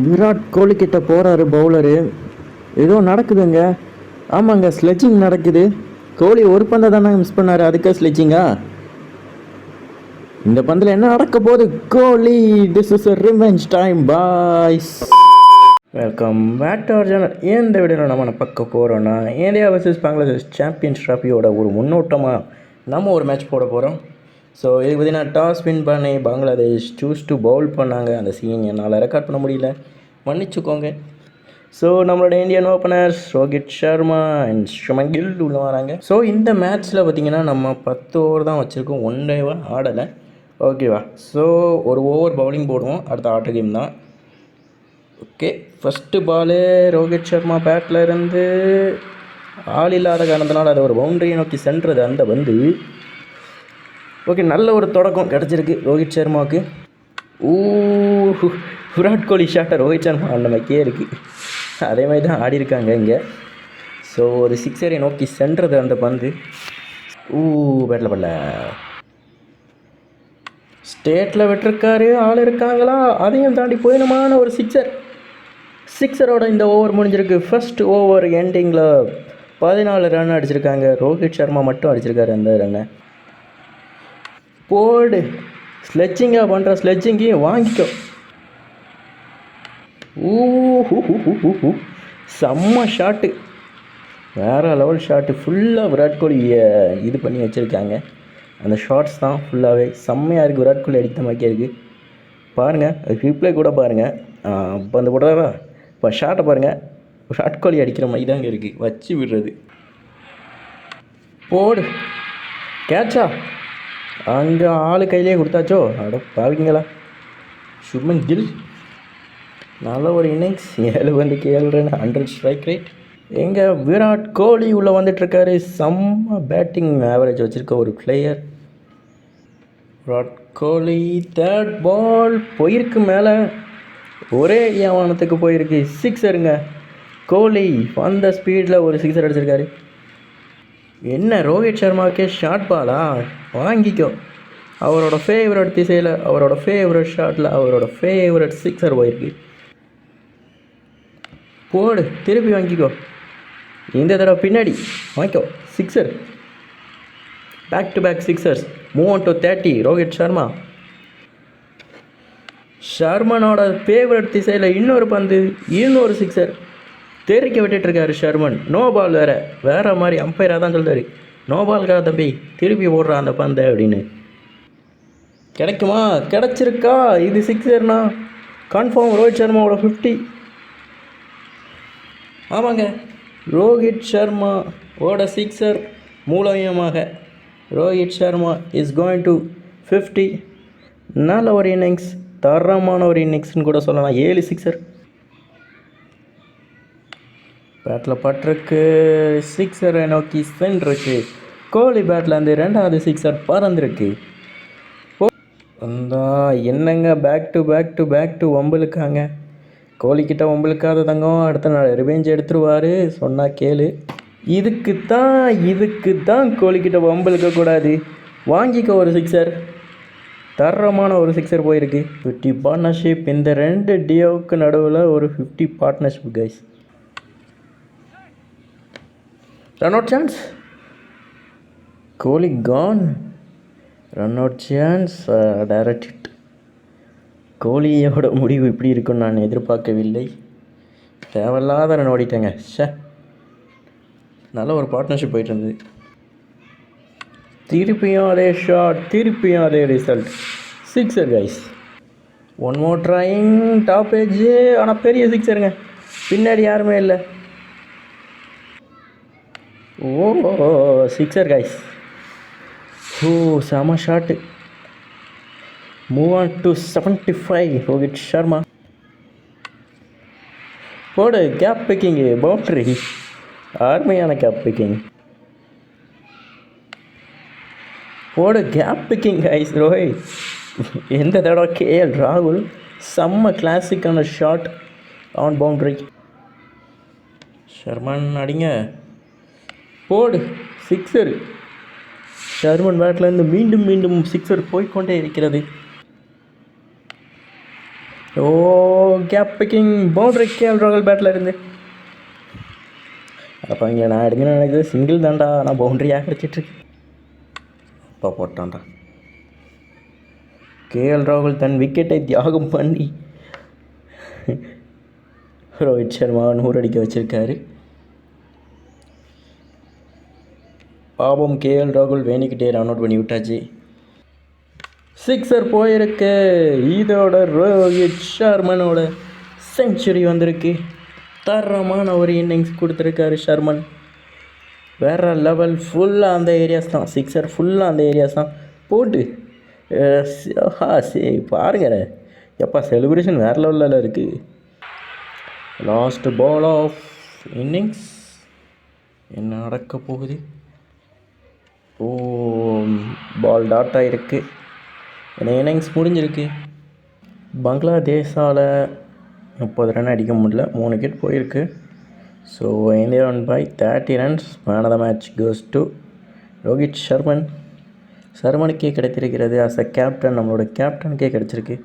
விராட் கோலி கிட்ட போகிறாரு பவுலரு. ஏதோ நடக்குதுங்க. ஆமாங்க, ஸ்லெட்ஜிங் நடக்குது. கோலி ஒரு பந்தை தானே மிஸ் பண்ணார், அதுக்கே ஸ்லெட்ஜிங்கா? இந்த பந்தில் என்ன நடக்க போகுது? Kohli, this is revenge time boys. Welcome back to our channel. இந்த வீடியோவில் நம்ம பார்க்க போகிறோன்னா இந்தியா வர்சஸ் பங்களாதேஷ் சாம்பியன்ஸ் ட்ராஃபியோட ஒரு முன்னோட்டமாக நம்ம ஒரு மேட்ச் போட போகிறோம். ஸோ இதுக்கு பார்த்தீங்கன்னா டாஸ் வின் பண்ணி பங்களாதேஷ் சூஸ் டு பவுல் பண்ணாங்க. அந்த சீன் என்னால் ரெக்கார்ட் பண்ண முடியல, மன்னிச்சுக்கோங்க. ஸோ நம்மளோட Indian openers Rohit Sharma and Shubman Gill உள்ள வராங்க. ஸோ இந்த மேட்ச்சில் பார்த்திங்கன்னா நம்ம 10 ஓவர் தான் வச்சுருக்கோம், 1 டேவாக ஆடலை. ஓகேவா? ஸோ ஒரு ஓவர் பவுலிங் போடுவோம், அடுத்த ஆட்ட கேம் தான். Okay, first ball Rohit Sharma பேட்டில் இருந்து ஆள் இல்லாத காரணத்தினால அதை ஒரு பவுண்டரியை நோக்கி சென்றது அந்த பந்து. ஓகே, நல்ல ஒரு தொடக்கம் கிடச்சிருக்கு ரோஹித் சர்மாவுக்கு. விராட் கோலி ஷாட்டை ரோஹித் சர்மா அந்த மாதிரியே இருக்குது, அதே மாதிரி தான் ஆடி இருக்காங்க இங்கே. ஸோ ஒரு சிக்ஸரை நோக்கி சென்றது அந்த பந்து. பேட்டில் படல, ஸ்டேட்டில் விட்டுருக்காரு, ஆள் இருக்காங்களா, அதையும் தாண்டி போயினுமான ஒரு சிக்ஸரோட இந்த ஓவர் முடிஞ்சிருக்கு. ஃபர்ஸ்ட் ஓவர் எண்டிங்கில் 14 ரன் அடிச்சிருக்காங்க. ரோஹித் சர்மா மட்டும் அடிச்சிருக்காரு அந்த ரன்னை. போடு, ஸ்லெட்ஜிங்காக பண்ணுற ஸ்லெட்ஜிங்கையும் வாங்கிக்கோ. செம்ம ஷாட்டு, வேறு லெவல் ஷாட்டு. ஃபுல்லாக விராட் கோலி இது பண்ணி வச்சுருக்காங்க. அந்த ஷார்ட்ஸ் தான் ஃபுல்லாகவே செம்மையாக இருக்குது. விராட் கோலி அடித்த மாதிரியே இருக்குது. பாருங்கள், அது ரிப்ளை கூட பாருங்கள். இப்போ அந்த கூட இப்போ ஷாட்டை பாருங்கள், விராட் கோலி அடிக்கிற மாதிரி தாங்க இருக்குது, வச்சு விடுறது. போடு, கேட்சா அங்கே ஆள் கையிலே கொடுத்தாச்சோ, அட பாவிங்களா. சுப்மன் கில் நல்ல ஒரு இன்னிங்ஸ், 7 பந்துக்கு 7 ரன், 100 ஸ்ட்ரைக் ரேட். எங்கள் விராட் கோலி உள்ளே வந்துட்டுருக்காரு. செம்ம பேட்டிங் ஆவரேஜ் வச்சுருக்க ஒரு பிளேயர் விராட் கோலி. 3rd பால் போயிருக்கு மேலே, ஒரே ஏவானத்துக்கு போயிருக்கு. சிக்ஸருங்க. கோலி அந்த ஸ்பீடில் ஒரு சிக்ஸர் அடிச்சிருக்காரு. என்ன ரோஹித் சர்மாவுக்கே ஷார்ட் பாலா? வாங்கிக்கோ. அவரோட ஃபேவரட் திசையில், அவரோட ஃபேவரட் ஷாட்டில், அவரோட ஃபேவரட் சிக்ஸர் போயிருக்கு. போடு, திருப்பி வாங்கிக்கோ. இந்த தடவை பின்னாடி வாங்கிக்கோ, sixer. Back to back sixers, move on to 30 Rohit Sharma. ஷர்மனோட ஃபேவரட் திசையில் இன்னொரு பந்து, இன்னொரு சிக்ஸர். தெரிக்க விட்டுட்டுருக்காரு ஷர்மன். நோ பால் வேறு மாதிரி அம்பையராக தான் சொல்கிறாரு. நோ பால்கா தம்பி, திருப்பி போடுறான் அந்த பந்தை அப்படின்னு. கிடைக்குமா? கிடச்சிருக்கா? இது சிக்ஸர்னா கன்ஃபார்ம் ரோஹித் சர்மாவோட 50. ஆமாங்க, ரோஹித் சர்மாவோட சிக்ஸர் மூலமாக Rohit Sharma is going to 50. நல்ல ஒரு இன்னிங்ஸ், தரமான ஒரு இன்னிங்ஸ்னு கூட சொல்லலாம். 7 சிக்ஸர் பேட்டில் பட்டிருக்கு. சிக்ஸரை நோக்கி சென்றிருக்கு. கோலி பேட்டில் இருந்து 2வது சிக்ஸர் பறந்துருக்கு. வந்தா என்னங்க, பேக் டு வம்புலுக்காங்க. கோலிக்கிட்ட வம்புலுக்காத தங்கம் அடுத்த நாள் ரிவெஞ்ச் எடுத்துருவார், சொன்னால் கேளு. இதுக்கு தான் கோலிக்கிட்ட வம்புலுக்கக்கூடாது. வாங்கிக்க ஒரு சிக்ஸர், தரமான ஒரு சிக்ஸர் போயிருக்கு. 50 பார்ட்னர்ஷிப், இந்த 2 டியோவுக்கு நடுவில் ஒரு 50 partnership guys. Run out chance, Kohli கான். Run out chance, direct hit. கோலியோட முடிவு இப்படி இருக்குன்னு நான் எதிர்பார்க்கவில்லை. தேவையில்லாத ரன் ஓடிட்டேங்க. நல்ல ஒரு பார்ட்னர்ஷிப் போயிட்டு இருந்தது. திருப்பியும் அதே ஷாட், திருப்பியும் அதே result. Sixer guys. 1 more trying, top edge. ஆனால் பெரிய சிக்ஸருங்க, பின்னாடி யாருமே இல்லை. Sixer guys. செம shot. Move on to 75 Rohit Sharma. போடு, கேப் பிக்கிங்கு, பவுண்டரி, அருமையான கேப் பிக்கிங். போடு, கேப் பிக்கிங் கைஸ். ரோஹித் எந்த தடவை KL ராகுல் செம்ம கிளாசிக்கான ஷாட் ஆன் பவுண்டரி. ஷர்மன் அடிங்க. போடு, சிக்ஸரு. ஷர்மன் பேட்லேருந்து மீண்டும் சிக்ஸர் போய்கொண்டே இருக்கிறது. ஓ கேப் பிக்கிங் பவுண்டரி கேஎல் ராகுல் பேட்டில் இருந்து. அப்போ இங்கே நான் எடுங்கன்னு நினைக்கிறது சிங்கிள் தான்டா, ஆனால் பவுண்டரியாக கிடச்சிட்ருக்கு. அப்பா போட்டான்டா. கேஎல் ராகுல் தன் விக்கெட்டை தியாகம் பண்ணி ரோஹித் சர்மா 100 அடிக்க வச்சுருக்காரு. பாவம் கேஎல் ராகுல் வேணிக்கிட்டே ரன் அவுட் பண்ணி விட்டாச்சு. சிக்ஸர் போயிருக்கு. இதோட ரோஹித் சர்மனோட செஞ்சுரி வந்திருக்கு. தரமான ஒரு இன்னிங்ஸ் கொடுத்துருக்காரு ஷர்மன். வேறு லெவல். ஃபுல்லாக அந்த ஏரியாஸ் தான். சிக்ஸர் ஃபுல்லாக அந்த ஏரியாஸ் தான் போட்டு சரி பாருங்க. எப்பா செலிப்ரேஷன் வேறு லெவலில் இருக்குது. லாஸ்ட் பால் ஆஃப் இன்னிங்ஸ் என்ன நடக்க போகுது? ஓ பால் டாட் ஆகிருக்கு. ஏன்னா இன்னிங்ஸ் முடிஞ்சிருக்கு. பங்களாதேஷால் 30 ரன் அடிக்க முடியல, 3 விக்கெட் போயிருக்கு. So India won by 30 runs. Man of the match goes to Rohit சர்மன். சர்மனுக்கே கிடைத்திருக்கிறது. அஸ் அ கேப்டன், நம்மளோட கேப்டனுக்கே கிடச்சிருக்கு.